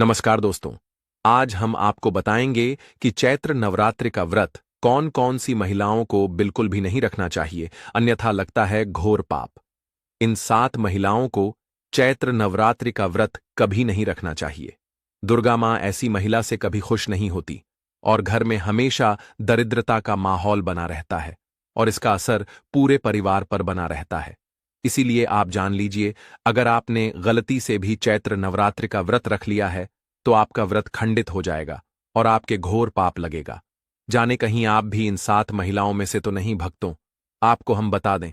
नमस्कार दोस्तों। आज हम आपको बताएंगे कि चैत्र नवरात्रि का व्रत कौन कौन सी महिलाओं को बिल्कुल भी नहीं रखना चाहिए, अन्यथा लगता है घोर पाप। इन 7 महिलाओं को चैत्र नवरात्रि का व्रत कभी नहीं रखना चाहिए। दुर्गा मां ऐसी महिला से कभी खुश नहीं होती और घर में हमेशा दरिद्रता का माहौल बना रहता है और इसका असर पूरे परिवार पर बना रहता है। इसीलिए आप जान लीजिए, अगर आपने गलती से भी चैत्र नवरात्रि का व्रत रख लिया है तो आपका व्रत खंडित हो जाएगा और आपके घोर पाप लगेगा। जाने कहीं आप भी इन 7 महिलाओं में से तो नहीं भक्तों। आपको हम बता दें,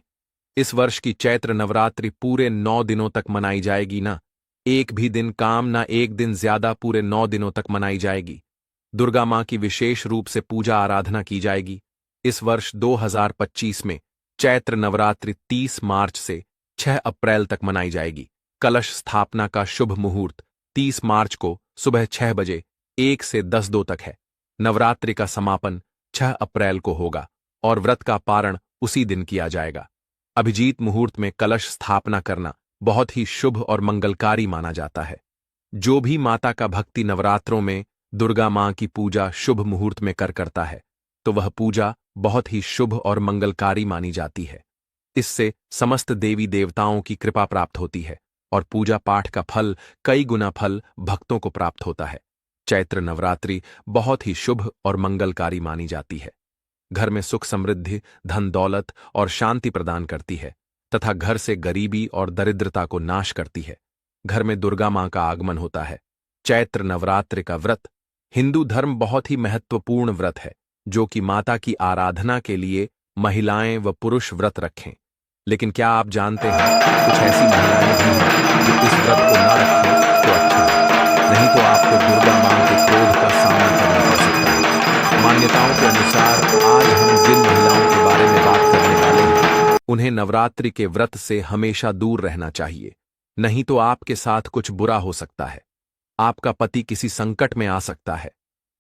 इस वर्ष की चैत्र नवरात्रि पूरे 9 दिनों तक मनाई जाएगी ना। एक भी दिन काम ना, एक दिन ज्यादा, पूरे 9 दिनों तक मनाई जाएगी। दुर्गा मां की विशेष रूप से पूजा आराधना की जाएगी। इस वर्ष 2025 में चैत्र नवरात्रि 30 मार्च से 6 अप्रैल तक मनाई जाएगी। कलश स्थापना का शुभ मुहूर्त 30 मार्च को सुबह 6 बजे 1 से 10 तक है। नवरात्रि का समापन 6 अप्रैल को होगा और व्रत का पारण उसी दिन किया जाएगा। अभिजीत मुहूर्त में कलश स्थापना करना बहुत ही शुभ और मंगलकारी माना जाता है। जो भी माता का भक्ति नवरात्रों में दुर्गा मां की पूजा शुभ मुहूर्त में करता है तो वह पूजा बहुत ही शुभ और मंगलकारी मानी जाती है। इससे समस्त देवी देवताओं की कृपा प्राप्त होती है और पूजा पाठ का फल, कई गुना फल भक्तों को प्राप्त होता है। चैत्र नवरात्रि बहुत ही शुभ और मंगलकारी मानी जाती है। घर में सुख समृद्धि, धन दौलत और शांति प्रदान करती है तथा घर से गरीबी और दरिद्रता को नाश करती है। घर में दुर्गा मां का आगमन होता है। चैत्र नवरात्रि का व्रत हिंदू धर्म बहुत ही महत्वपूर्ण व्रत है, जो कि माता की आराधना के लिए महिलाएं व पुरुष व्रत रखें। लेकिन क्या आप जानते हैं, कुछ ऐसी महिलाएं भी हैं जो इस व्रत को ना रखें तो अच्छा है, नहीं तो आपको दुर्गा मां के क्रोध का सामना करना पड़ सकता है। मान्यताओं के अनुसार आज हम जिन महिलाओं के बारे में बात करने वाले हैं, उन्हें नवरात्रि के व्रत से हमेशा दूर रहना चाहिए, नहीं तो आपके साथ कुछ बुरा हो सकता है। आपका पति किसी संकट में आ सकता है,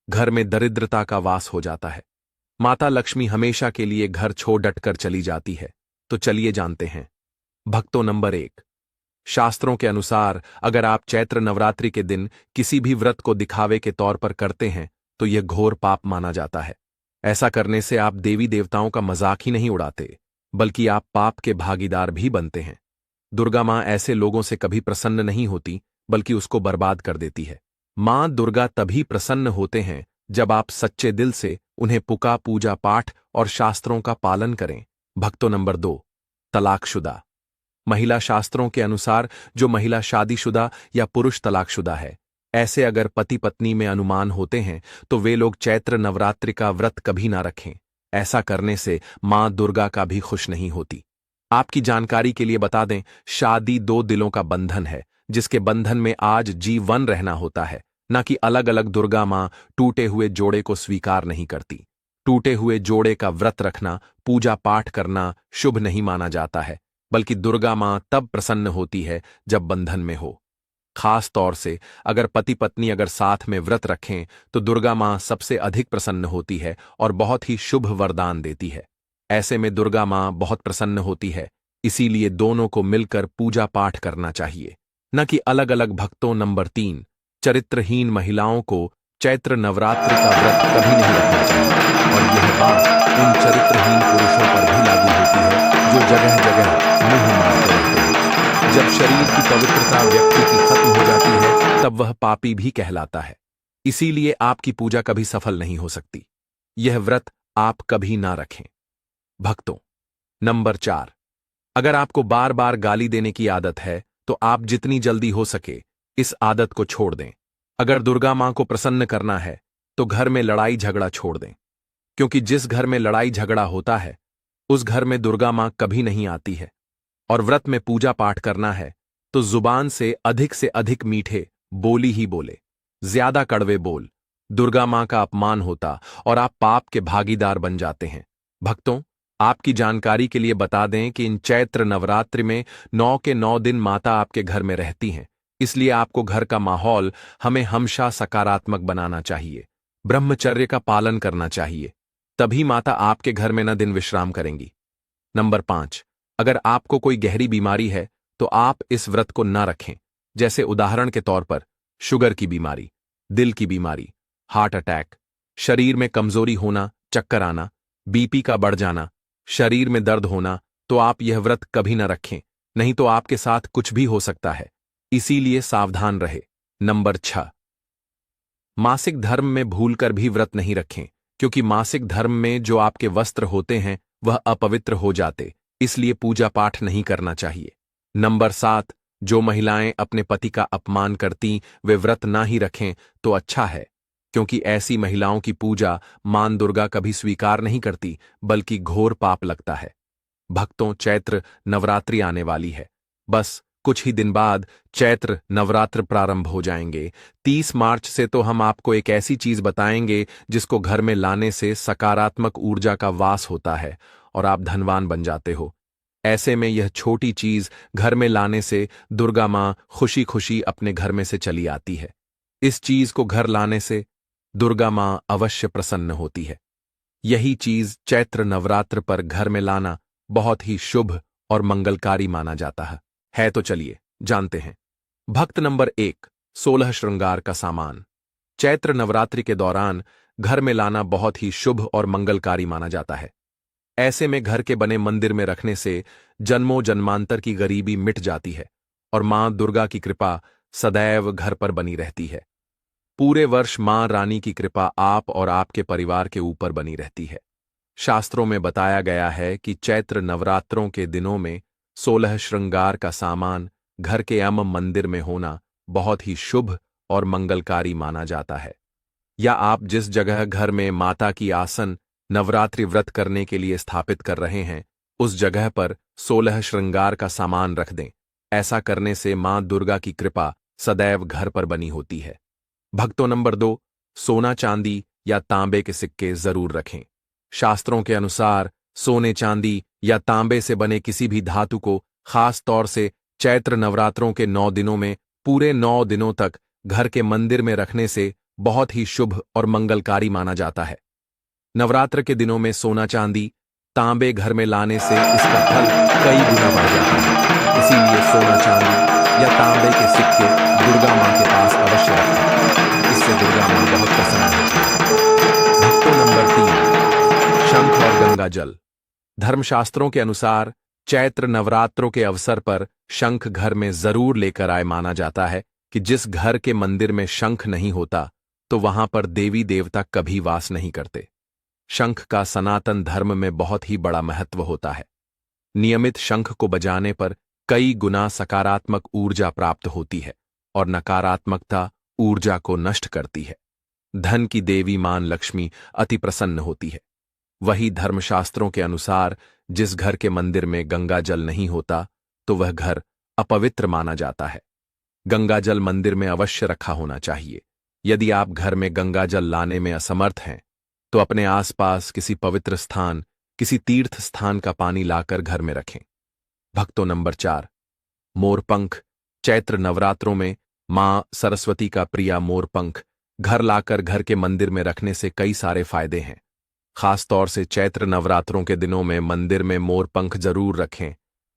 घर में दरिद्रता का वास हो जाता है, माता लक्ष्मी हमेशा के लिए घर छोड़ डटकर चली जाती है। तो चलिए जानते हैं। भक्तों, नंबर 1, शास्त्रों के अनुसार अगर आप चैत्र नवरात्रि के दिन किसी भी व्रत को दिखावे के तौर पर करते हैं तो यह घोर पाप माना जाता है। ऐसा करने से आप देवी देवताओं का मजाक ही नहीं उड़ाते, बल्कि आप पाप के भागीदार भी बनते हैं। दुर्गा मां ऐसे लोगों से कभी प्रसन्न नहीं होती, बल्कि उसको बर्बाद कर देती है। मां दुर्गा तभी प्रसन्न होते हैं जब आप सच्चे दिल से उन्हें पूजा पाठ और शास्त्रों का पालन करें। भक्तों, नंबर 2, तलाकशुदा। महिला शास्त्रों के अनुसार जो महिला शादीशुदा या पुरुष तलाकशुदा है, ऐसे अगर पति पत्नी में अनुमान होते हैं तो वे लोग चैत्र नवरात्रि का व्रत कभी ना रखें। ऐसा करने से मां दुर्गा का भी खुश नहीं होती। आपकी जानकारी के लिए बता दें, शादी 2 दिलों का बंधन है, जिसके बंधन में आज जीवन रहना होता है, न कि अलग अलग। दुर्गा मां टूटे हुए जोड़े को स्वीकार नहीं करती। टूटे हुए जोड़े का व्रत रखना, पूजा पाठ करना शुभ नहीं माना जाता है, बल्कि दुर्गा मां तब प्रसन्न होती है जब बंधन में हो। खास तौर से अगर पति पत्नी अगर साथ में व्रत रखें तो दुर्गा मां सबसे अधिक प्रसन्न होती है और बहुत ही शुभ वरदान देती है। ऐसे में दुर्गा मां बहुत प्रसन्न होती है, इसीलिए दोनों को मिलकर पूजा पाठ करना चाहिए, न कि अलग अलग। भक्तों, नंबर 3, चरित्रहीन महिलाओं को चैत्र नवरात्रि का व्रत कभी नहीं रखना चाहिए और यह बात उन चरित्रहीन पुरुषों पर भी लागू होती है जो जगह जगह मुंह मारते रहते हैं। जब शरीर की पवित्रता व्यक्ति की खत्म हो जाती है तब वह पापी भी कहलाता है। इसीलिए आपकी पूजा कभी सफल नहीं हो सकती। यह व्रत आप कभी ना रखें। भक्तों, नंबर 4, अगर आपको बार बार गाली देने की आदत है तो आप जितनी जल्दी हो सके इस आदत को छोड़ दें। अगर दुर्गा मां को प्रसन्न करना है तो घर में लड़ाई झगड़ा छोड़ दें, क्योंकि जिस घर में लड़ाई झगड़ा होता है उस घर में दुर्गा मां कभी नहीं आती है। और व्रत में पूजा पाठ करना है तो जुबान से अधिक मीठे बोली ही बोले, ज्यादा कड़वे बोल। दुर्गा मां का अपमान होता और आप पाप के भागीदार बन जाते हैं। भक्तों, आपकी जानकारी के लिए बता दें कि इन चैत्र नवरात्रि में 9 के 9 दिन माता आपके घर में रहती हैं, इसलिए आपको घर का माहौल हमें हमेशा सकारात्मक बनाना चाहिए, ब्रह्मचर्य का पालन करना चाहिए, तभी माता आपके घर में न दिन विश्राम करेंगी। नंबर 5, अगर आपको कोई गहरी बीमारी है तो आप इस व्रत को न रखें। जैसे उदाहरण के तौर पर शुगर की बीमारी, दिल की बीमारी, हार्ट अटैक, शरीर में कमजोरी होना, चक्कर आना, बीपी का बढ़ जाना, शरीर में दर्द होना, तो आप यह व्रत कभी न रखें, नहीं तो आपके साथ कुछ भी हो सकता है। इसीलिए सावधान रहे। नंबर 6, मासिक धर्म में भूलकर भी व्रत नहीं रखें, क्योंकि मासिक धर्म में जो आपके वस्त्र होते हैं वह अपवित्र हो जाते, इसलिए पूजा पाठ नहीं करना चाहिए। नंबर 7, जो महिलाएं अपने पति का अपमान करती वे व्रत ना ही रखें तो अच्छा है, क्योंकि ऐसी महिलाओं की पूजा मां दुर्गा कभी स्वीकार नहीं करती, बल्कि घोर पाप लगता है। भक्तों, चैत्र नवरात्रि आने वाली है। बस कुछ ही दिन बाद चैत्र नवरात्र प्रारंभ हो जाएंगे। 30 मार्च से तो हम आपको एक ऐसी चीज बताएंगे जिसको घर में लाने से सकारात्मक ऊर्जा का वास होता है और आप धनवान बन जाते हो। ऐसे में यह छोटी चीज घर में लाने से दुर्गा मां खुशी खुशी अपने घर में से चली आती है। इस चीज को घर लाने से दुर्गा मां अवश्य प्रसन्न होती है। यही चीज चैत्र नवरात्र पर घर में लाना बहुत ही शुभ और मंगलकारी माना जाता है। तो चलिए जानते हैं। भक्त नंबर 1, 16 श्रृंगार का सामान। चैत्र नवरात्रि के दौरान घर में लाना बहुत ही शुभ और मंगलकारी माना जाता है। ऐसे में घर के बने मंदिर में रखने से जन्मों जन्मांतर की गरीबी मिट जाती है और मां दुर्गा की कृपा सदैव घर पर बनी रहती है। पूरे वर्ष मां रानी की कृपा आप और आपके परिवार के ऊपर बनी रहती है। शास्त्रों में बताया गया है कि चैत्र नवरात्रों के दिनों में 16 श्रृंगार का सामान घर के मंदिर में होना बहुत ही शुभ और मंगलकारी माना जाता है। या आप जिस जगह घर में माता की आसन नवरात्रि व्रत करने के लिए स्थापित कर रहे हैं, उस जगह पर 16 श्रृंगार का सामान रख दें। ऐसा करने से मां दुर्गा की कृपा सदैव घर पर बनी होती है। भक्तों, नंबर 2, सोना चांदी या तांबे के सिक्के जरूर रखें। शास्त्रों के अनुसार सोने चांदी या तांबे से बने किसी भी धातु को खास तौर से चैत्र नवरात्रों के 9 दिनों में पूरे 9 दिनों तक घर के मंदिर में रखने से बहुत ही शुभ और मंगलकारी माना जाता है। नवरात्र के दिनों में सोना चांदी तांबे घर में लाने से इसका फल कई गुना बढ़ जाता है। इसीलिए सोना चांदी या तांबे के सिक्के दुर्गा मां के पास अवश्य रखें। इससे दुर्गा मां बहुत प्रसन्न होती है। भक्तों, नंबर 3, शंख और गंगा जल। धर्मशास्त्रों के अनुसार चैत्र नवरात्रों के अवसर पर शंख घर में जरूर लेकर आए। माना जाता है कि जिस घर के मंदिर में शंख नहीं होता तो वहां पर देवी देवता कभी वास नहीं करते। शंख का सनातन धर्म में बहुत ही बड़ा महत्व होता है। नियमित शंख को बजाने पर कई गुना सकारात्मक ऊर्जा प्राप्त होती है और नकारात्मकता ऊर्जा को नष्ट करती है। धन की देवी मां लक्ष्मी अति प्रसन्न होती है। वही धर्मशास्त्रों के अनुसार जिस घर के मंदिर में गंगा जल नहीं होता तो वह घर अपवित्र माना जाता है। गंगा जल मंदिर में अवश्य रखा होना चाहिए। यदि आप घर में गंगा जल लाने में असमर्थ हैं तो अपने आसपास किसी पवित्र स्थान, किसी तीर्थ स्थान का पानी लाकर घर में रखें। भक्तों, नंबर 4, मोरपंख। चैत्र नवरात्रों में मां सरस्वती का प्रिया मोरपंख घर लाकर घर के मंदिर में रखने से कई सारे फायदे हैं। खासतौर से चैत्र नवरात्रों के दिनों में मंदिर में मोरपंख जरूर रखें।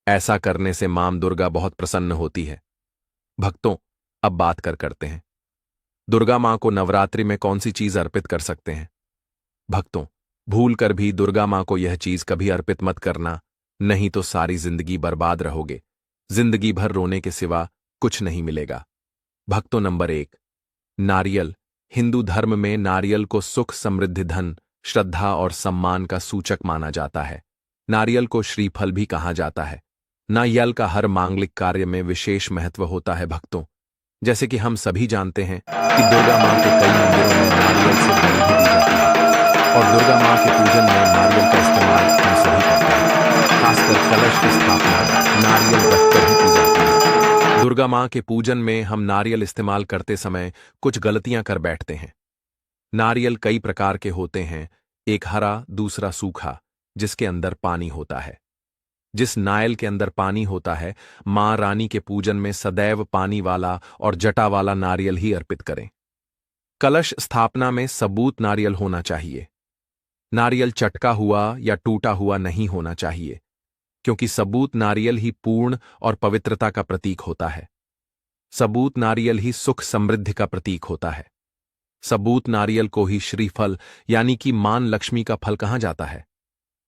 ऐसा करने से मां दुर्गा बहुत प्रसन्न होती है। भक्तों, अब बात करते हैं दुर्गा मां को नवरात्रि में कौन सी चीज अर्पित कर सकते हैं। भक्तों, भूल कर भी दुर्गा मां को यह चीज कभी अर्पित मत करना, नहीं तो सारी जिंदगी बर्बाद रहोगे। जिंदगी भर रोने के सिवा कुछ नहीं मिलेगा। भक्तों, नंबर 1, नारियल। हिंदू धर्म में नारियल को सुख, समृद्धि, धन, श्रद्धा और सम्मान का सूचक माना जाता है। नारियल को श्रीफल भी कहा जाता है। नारियल का हर मांगलिक कार्य में विशेष महत्व होता है। भक्तों, जैसे कि हम सभी जानते हैं कि दुर्गा मां के कई मंदिरों में नारियल से बलि भी दी जाती है और दुर्गा मां के पूजन में नारियल का इस्तेमाल हम सभी करते हैं। खासकर कलश की स्थापना नारियल रखकर ही की जाती है। दुर्गा मां के पूजन में हम नारियल इस्तेमाल करते समय कुछ गलतियां कर बैठते हैं। नारियल कई प्रकार के होते हैं, एक हरा, दूसरा सूखा, जिसके अंदर पानी होता है। जिस नारियल के अंदर पानी होता है, मां रानी के पूजन में सदैव पानी वाला और जटा वाला नारियल ही अर्पित करें। कलश स्थापना में सबूत नारियल होना चाहिए। नारियल चटका हुआ या टूटा हुआ नहीं होना चाहिए, क्योंकि सबूत नारियल ही पूर्ण और पवित्रता का प्रतीक होता है। सबूत नारियल ही सुख समृद्धि का प्रतीक होता है। सबूत नारियल को ही श्रीफल यानी कि मान लक्ष्मी का फल कहा जाता है।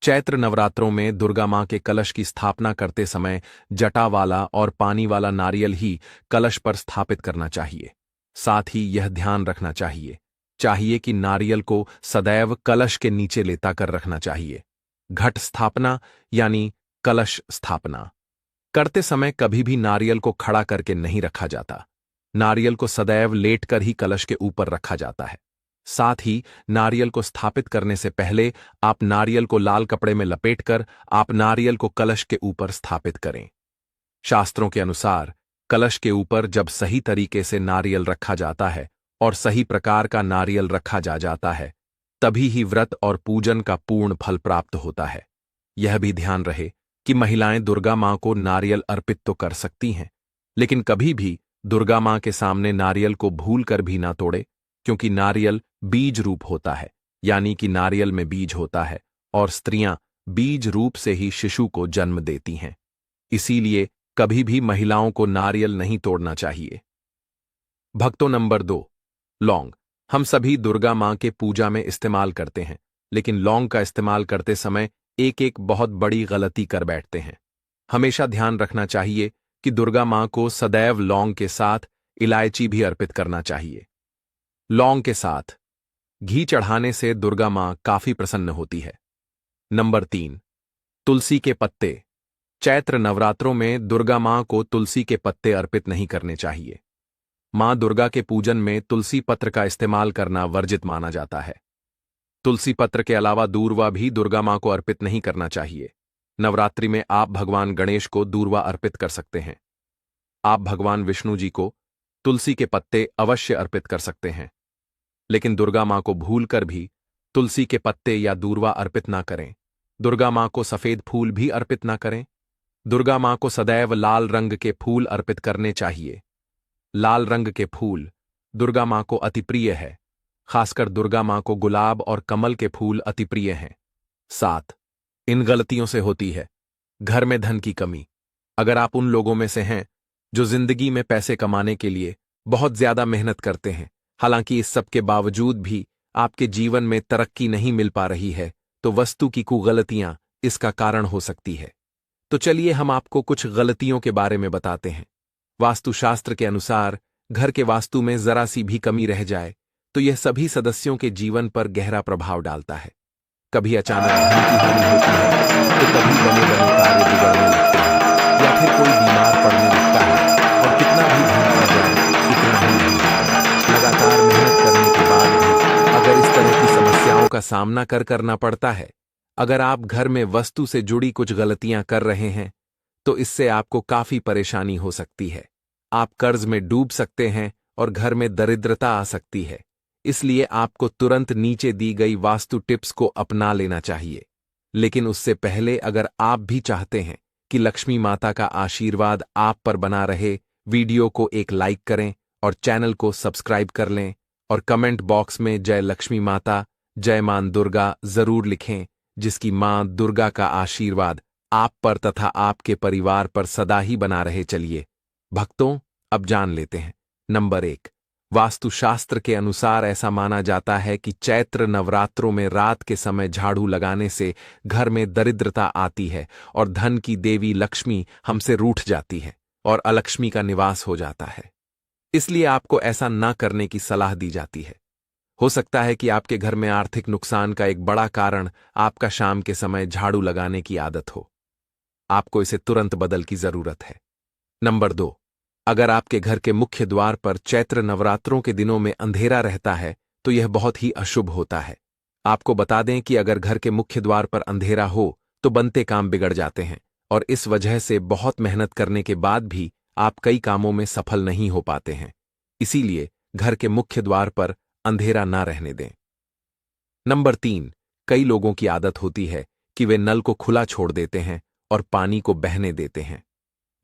चैत्र नवरात्रों में दुर्गा मां के कलश की स्थापना करते समय जटा वाला और पानी वाला नारियल ही कलश पर स्थापित करना चाहिए। साथ ही यह ध्यान रखना चाहिए कि नारियल को सदैव कलश के नीचे लेटा कर रखना चाहिए। घट स्थापना यानी कलश स्थापना करते समय कभी भी नारियल को खड़ा करके नहीं रखा जाता। नारियल को सदैव लेटकर ही कलश के ऊपर रखा जाता है। साथ ही नारियल को स्थापित करने से पहले आप नारियल को लाल कपड़े में लपेटकर आप नारियल को कलश के ऊपर स्थापित करें। शास्त्रों के अनुसार कलश के ऊपर जब सही तरीके से नारियल रखा जाता है और सही प्रकार का नारियल रखा जाता है, तभी ही व्रत और पूजन का पूर्ण फल प्राप्त होता है। यह भी ध्यान रहे कि महिलाएं दुर्गा मां को नारियल अर्पित तो कर सकती हैं, लेकिन कभी भी दुर्गा मां के सामने नारियल को भूल कर भी ना तोड़े, क्योंकि नारियल बीज रूप होता है, यानी कि नारियल में बीज होता है और स्त्रियां बीज रूप से ही शिशु को जन्म देती हैं। इसीलिए कभी भी महिलाओं को नारियल नहीं तोड़ना चाहिए। भक्तों, नंबर 2, लौंग। हम सभी दुर्गा मां के पूजा में इस्तेमाल करते हैं, लेकिन लौंग का इस्तेमाल करते समय एक बहुत बड़ी गलती कर बैठते हैं। हमेशा ध्यान रखना चाहिए कि दुर्गा मां को सदैव लौंग के साथ इलायची भी अर्पित करना चाहिए। लौंग के साथ घी चढ़ाने से दुर्गा मां काफी प्रसन्न होती है। नंबर 3, तुलसी के पत्ते। चैत्र नवरात्रों में दुर्गा मां को तुलसी के पत्ते अर्पित नहीं करने चाहिए। मां दुर्गा के पूजन में तुलसी पत्र का इस्तेमाल करना वर्जित माना जाता है। तुलसी पत्र के अलावा दूर्वा भी दुर्गा मां को अर्पित नहीं करना चाहिए। नवरात्रि में आप भगवान गणेश को दूर्वा अर्पित कर सकते हैं। आप भगवान विष्णु जी को तुलसी के पत्ते अवश्य अर्पित कर सकते हैं, लेकिन दुर्गा मां को भूलकर भी तुलसी के पत्ते या दूर्वा अर्पित ना करें। दुर्गा मां को सफेद फूल भी अर्पित ना करें। दुर्गा मां को सदैव लाल रंग के फूल अर्पित करने चाहिए। लाल रंग के फूल दुर्गा मां को अति प्रिय है। खासकर दुर्गा मां को गुलाब और कमल के फूल अति प्रिय हैं। 7, इन गलतियों से होती है घर में धन की कमी। अगर आप उन लोगों में से हैं जो जिंदगी में पैसे कमाने के लिए बहुत ज्यादा मेहनत करते हैं, हालांकि इस सब के बावजूद भी आपके जीवन में तरक्की नहीं मिल पा रही है, तो वस्तु की कुगलतियां इसका कारण हो सकती है। तो चलिए हम आपको कुछ गलतियों के बारे में बताते हैं। वास्तुशास्त्र के अनुसार घर के वास्तु में जरा सी भी कमी रह जाए तो यह सभी सदस्यों के जीवन पर गहरा प्रभाव डालता है। कभी अचानक धन की हानि होती है, तो कभी बने बने कार्य बिगड़ने लगते हैं, या फिर कोई बीमार पड़ने लगता है और कितना भी धन आ जाए इतना ही नहीं होता। लगातार मेहनत करने के बाद भी अगर इस तरह की समस्याओं का सामना करना पड़ता है, अगर आप घर में वस्तु से जुड़ी कुछ गलतियां कर रहे हैं, तो इससे आपको काफी परेशानी हो सकती है। आप कर्ज में डूब सकते हैं और घर में दरिद्रता आ सकती है। इसलिए आपको तुरंत नीचे दी गई वास्तु टिप्स को अपना लेना चाहिए। लेकिन उससे पहले अगर आप भी चाहते हैं कि लक्ष्मी माता का आशीर्वाद आप पर बना रहे, वीडियो को एक लाइक करें और चैनल को सब्सक्राइब कर लें और कमेंट बॉक्स में जय लक्ष्मी माता, जय मां दुर्गा जरूर लिखें, जिसकी मां दुर्गा का आशीर्वाद आप पर तथा आपके परिवार पर सदा ही बना रहे। चलिए भक्तों, अब जान लेते हैं। नंबर 1, वास्तुशास्त्र के अनुसार ऐसा माना जाता है कि चैत्र नवरात्रों में रात के समय झाड़ू लगाने से घर में दरिद्रता आती है और धन की देवी लक्ष्मी हमसे रूठ जाती है और अलक्ष्मी का निवास हो जाता है। इसलिए आपको ऐसा ना करने की सलाह दी जाती है। हो सकता है कि आपके घर में आर्थिक नुकसान का एक बड़ा कारण आपका शाम के समय झाड़ू लगाने की आदत हो। आपको इसे तुरंत बदल की जरूरत है। नंबर 2, अगर आपके घर के मुख्य द्वार पर चैत्र नवरात्रों के दिनों में अंधेरा रहता है तो यह बहुत ही अशुभ होता है। आपको बता दें कि अगर घर के मुख्य द्वार पर अंधेरा हो तो बनते काम बिगड़ जाते हैं और इस वजह से बहुत मेहनत करने के बाद भी आप कई कामों में सफल नहीं हो पाते हैं। इसीलिए घर के मुख्य द्वार पर अंधेरा ना रहने दें। नंबर 3, कई लोगों की आदत होती है कि वे नल को खुला छोड़ देते हैं और पानी को बहने देते हैं।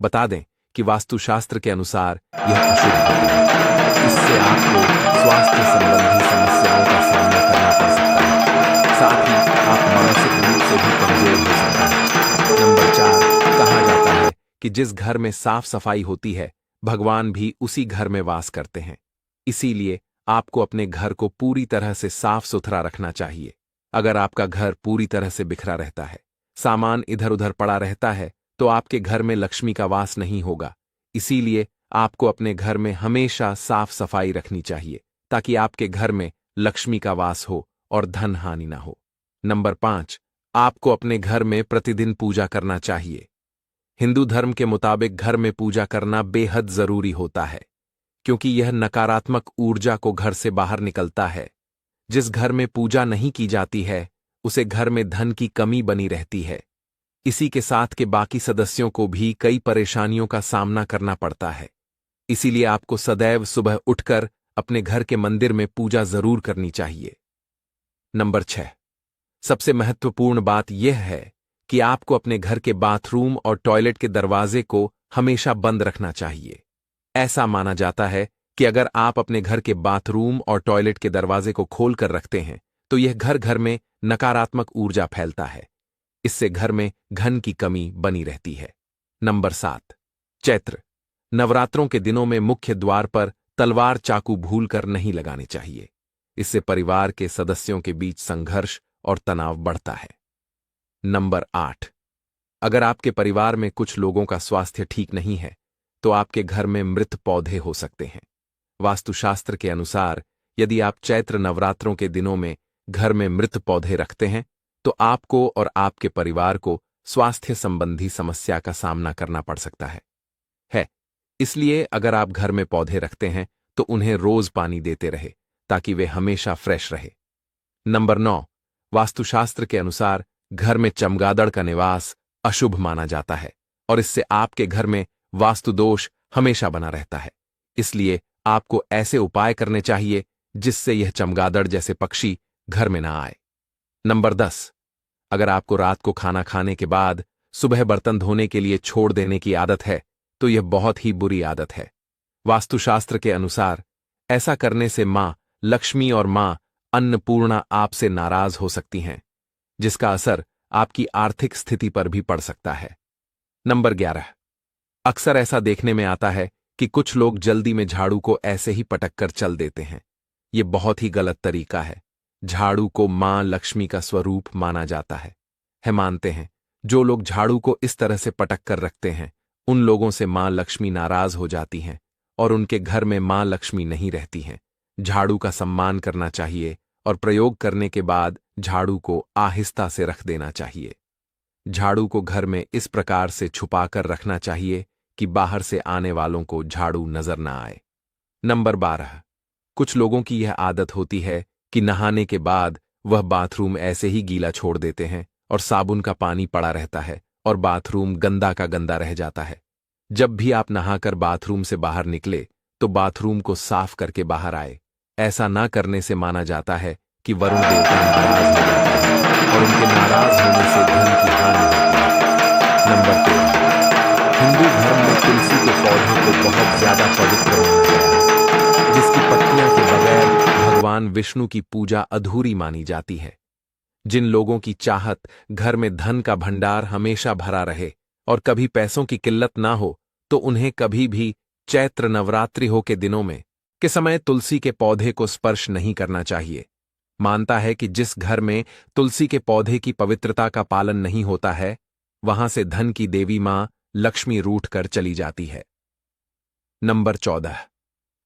बता दें कि वास्तुशास्त्र के अनुसार यह अशुभ होता है। इससे आपको स्वास्थ्य संबंधी समस्याओं का सामना करना पड़ सकता है। साथ ही आप मानसिक रूप से भी कमजोर हो सकते हैं। नंबर 4, कहा जाता है कि जिस घर में साफ सफाई होती है भगवान भी उसी घर में वास करते हैं। इसीलिए आपको अपने घर को पूरी तरह से साफ सुथरा रखना चाहिए। अगर आपका घर पूरी तरह से बिखरा रहता है, सामान इधर उधर पड़ा रहता है, तो आपके घर में लक्ष्मी का वास नहीं होगा। इसीलिए आपको अपने घर में हमेशा साफ सफाई रखनी चाहिए, ताकि आपके घर में लक्ष्मी का वास हो और धन हानि ना हो। नंबर 5, आपको अपने घर में प्रतिदिन पूजा करना चाहिए। हिंदू धर्म के मुताबिक घर में पूजा करना बेहद जरूरी होता है, क्योंकि यह नकारात्मक ऊर्जा को घर से बाहर निकलता है। जिस घर में पूजा नहीं की जाती है, उसे घर में धन की कमी बनी रहती है। इसी के साथ के बाकी सदस्यों को भी कई परेशानियों का सामना करना पड़ता है। इसीलिए आपको सदैव सुबह उठकर अपने घर के मंदिर में पूजा जरूर करनी चाहिए। नंबर 6, सबसे महत्वपूर्ण बात यह है कि आपको अपने घर के बाथरूम और टॉयलेट के दरवाजे को हमेशा बंद रखना चाहिए। ऐसा माना जाता है कि अगर आप अपने घर के बाथरूम और टॉयलेट के दरवाजे को खोल कर रखते हैं, तो यह घर घर में नकारात्मक ऊर्जा फैलता है। इससे घर में धन की कमी बनी रहती है। नंबर 7, चैत्र नवरात्रों के दिनों में मुख्य द्वार पर तलवार चाकू भूलकर नहीं लगाने चाहिए। इससे परिवार के सदस्यों के बीच संघर्ष और तनाव बढ़ता है। नंबर 8, अगर आपके परिवार में कुछ लोगों का स्वास्थ्य ठीक नहीं है, तो आपके घर में मृत पौधे हो सकते हैं। वास्तुशास्त्र के अनुसार यदि आप चैत्र नवरात्रों के दिनों में घर में मृत पौधे रखते हैं, तो आपको और आपके परिवार को स्वास्थ्य संबंधी समस्या का सामना करना पड़ सकता है। इसलिए अगर आप घर में पौधे रखते हैं, तो उन्हें रोज पानी देते रहे, ताकि वे हमेशा फ्रेश रहे। नंबर 9, वास्तुशास्त्र के अनुसार घर में चमगादड़ का निवास अशुभ माना जाता है और इससे आपके घर में वास्तु दोष हमेशा बना रहता है। इसलिए आपको ऐसे उपाय करने चाहिए जिससे यह चमगादड़ जैसे पक्षी घर में ना आए। नंबर 10, अगर आपको रात को खाना खाने के बाद सुबह बर्तन धोने के लिए छोड़ देने की आदत है, तो यह बहुत ही बुरी आदत है। वास्तुशास्त्र के अनुसार ऐसा करने से मां लक्ष्मी और मां अन्नपूर्णा आपसे नाराज हो सकती हैं, जिसका असर आपकी आर्थिक स्थिति पर भी पड़ सकता है। नंबर 11, अक्सर ऐसा देखने में आता है कि कुछ लोग जल्दी में झाड़ू को ऐसे ही पटक कर चल देते हैं। यह बहुत ही गलत तरीका है। झाड़ू को मां लक्ष्मी का स्वरूप माना जाता है। मानते हैं जो लोग झाड़ू को इस तरह से पटक कर रखते हैं, उन लोगों से मां लक्ष्मी नाराज हो जाती हैं और उनके घर में मां लक्ष्मी नहीं रहती हैं। झाड़ू का सम्मान करना चाहिए और प्रयोग करने के बाद झाड़ू को आहिस्ता से रख देना चाहिए। झाड़ू को घर में इस प्रकार से छुपाकर रखना चाहिए कि बाहर से आने वालों को झाड़ू नजर ना आए। नंबर 12, कुछ लोगों की यह आदत होती है कि नहाने के बाद वह बाथरूम ऐसे ही गीला छोड़ देते हैं और साबुन का पानी पड़ा रहता है और बाथरूम गंदा का गंदा रह जाता है। जब भी आप नहाकर बाथरूम से बाहर निकले, तो बाथरूम को साफ करके बाहर आए। ऐसा ना करने से माना जाता है कि वरुण देवता नाराज हो जाते हैं और उनके नाराज होने से धन की हानि होती है। नंबर 13, हिंदू धर्म में तुलसी के पौधे को बहुत ज्यादा पवित्र माना गया है, जिसकी पत्तियां के बगैर भगवान विष्णु की पूजा अधूरी मानी जाती है। जिन लोगों की चाहत घर में धन का भंडार हमेशा भरा रहे और कभी पैसों की किल्लत ना हो, तो उन्हें कभी भी चैत्र नवरात्रि हो के दिनों में के समय तुलसी के पौधे को स्पर्श नहीं करना चाहिए। मानता है कि जिस घर में तुलसी के पौधे की पवित्रता का पालन नहीं होता है, वहां से धन की देवी मां लक्ष्मी रूठ कर चली जाती है। नंबर 14,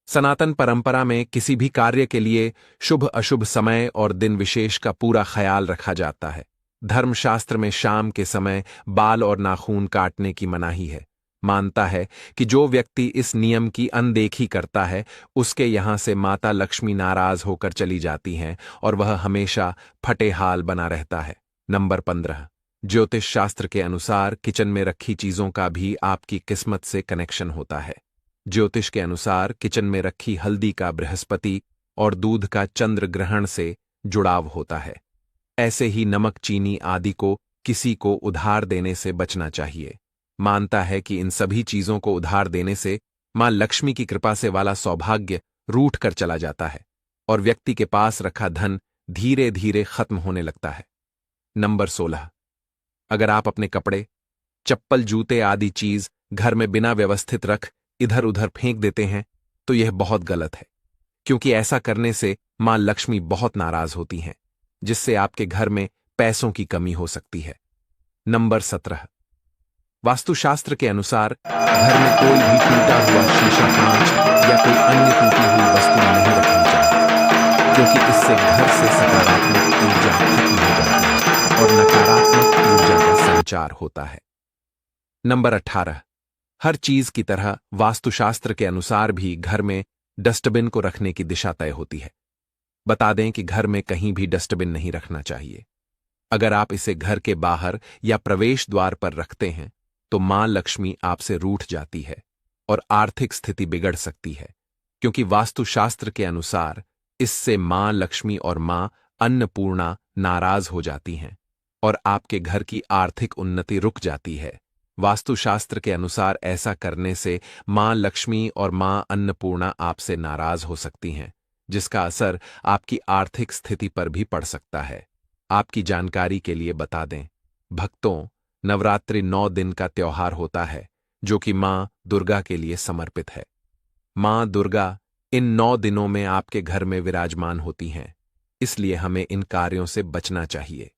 सनातन परंपरा में किसी भी कार्य के लिए शुभ अशुभ समय और दिन विशेष का पूरा ख्याल रखा जाता है। धर्मशास्त्र में शाम के समय बाल और नाखून काटने की मनाही है। मानता है कि जो व्यक्ति इस नियम की अनदेखी करता है, उसके यहां से माता लक्ष्मी नाराज होकर चली जाती हैं और वह हमेशा फटे हाल बना रहता है। नंबर 15, ज्योतिष शास्त्र के अनुसार किचन में रखी चीजों का भी आपकी किस्मत से कनेक्शन होता है। ज्योतिष के अनुसार किचन में रखी हल्दी का बृहस्पति और दूध का चंद्र ग्रहण से जुड़ाव होता है। ऐसे ही नमक चीनी आदि को किसी को उधार देने से बचना चाहिए। मानता है कि इन सभी चीजों को उधार देने से मां लक्ष्मी की कृपा से वाला सौभाग्य रूठ कर चला जाता है और व्यक्ति के पास रखा धन धीरे धीरे खत्म होने लगता है। नंबर 16, अगर आप अपने कपड़े, चप्पल, जूते आदि चीज घर में बिना व्यवस्थित रख इधर उधर फेंक देते हैं तो यह बहुत गलत है, क्योंकि ऐसा करने से मां लक्ष्मी बहुत नाराज होती हैं, जिससे आपके घर में पैसों की कमी हो सकती है। नंबर 17। वास्तुशास्त्र के अनुसार घर में कोई भी टूटा हुआ शीशा, कांच या कोई अन्य टूटी हुई वस्तु नहीं रखनी चाहिए, क्योंकि इससे घर से सकारात्मक ऊर्जा खत्म हो जाती है और नकारात्मक ऊर्जा का संचार होता है। नंबर 18। हर चीज की तरह वास्तुशास्त्र के अनुसार भी घर में डस्टबिन को रखने की दिशा तय होती है। बता दें कि घर में कहीं भी डस्टबिन नहीं रखना चाहिए। अगर आप इसे घर के बाहर या प्रवेश द्वार पर रखते हैं तो मां लक्ष्मी आपसे रूठ जाती है और आर्थिक स्थिति बिगड़ सकती है, क्योंकि वास्तुशास्त्र के अनुसार इससे मां लक्ष्मी और मां अन्नपूर्णा नाराज हो जाती हैं और आपके घर की आर्थिक उन्नति रुक जाती है। वास्तुशास्त्र के अनुसार ऐसा करने से मां लक्ष्मी और मां अन्नपूर्णा आपसे नाराज हो सकती हैं, जिसका असर आपकी आर्थिक स्थिति पर भी पड़ सकता है। आपकी जानकारी के लिए बता दें, भक्तों, नवरात्रि 9 दिन का त्योहार होता है जो कि मां दुर्गा के लिए समर्पित है। मां दुर्गा इन 9 दिनों में आपके घर में विराजमान होती हैं, इसलिए हमें इन कार्यों से बचना चाहिए,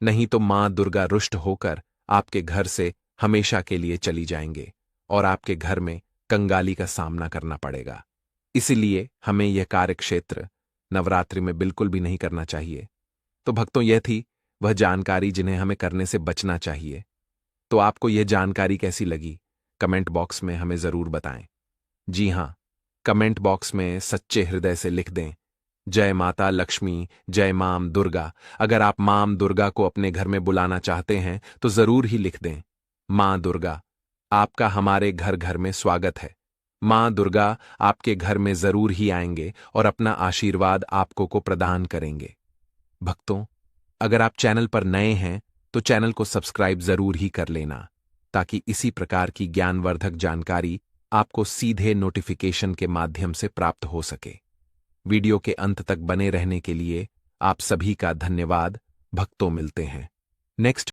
नहीं तो मां दुर्गा रुष्ट होकर आपके घर से हमेशा के लिए चली जाएंगे और आपके घर में कंगाली का सामना करना पड़ेगा। इसीलिए हमें यह कार्यक्षेत्र नवरात्रि में बिल्कुल भी नहीं करना चाहिए। तो भक्तों, यह थी वह जानकारी जिन्हें हमें करने से बचना चाहिए। तो आपको यह जानकारी कैसी लगी, कमेंट बॉक्स में हमें जरूर बताएं। जी हां, कमेंट बॉक्स में सच्चे हृदय से लिख दें, जय माता लक्ष्मी, जय मां दुर्गा। अगर आप मां दुर्गा को अपने घर में बुलाना चाहते हैं तो जरूर ही लिख दें, मां दुर्गा, आपका हमारे घर घर में स्वागत है। मां दुर्गा आपके घर में जरूर ही आएंगे और अपना आशीर्वाद आपको को प्रदान करेंगे। भक्तों, अगर आप चैनल पर नए हैं तो चैनल को सब्सक्राइब जरूर ही कर लेना, ताकि इसी प्रकार की ज्ञानवर्धक जानकारी आपको सीधे नोटिफिकेशन के माध्यम से प्राप्त हो सके। वीडियो के अंत तक बने रहने के लिए आप सभी का धन्यवाद। भक्तों, मिलते हैं नेक्स्ट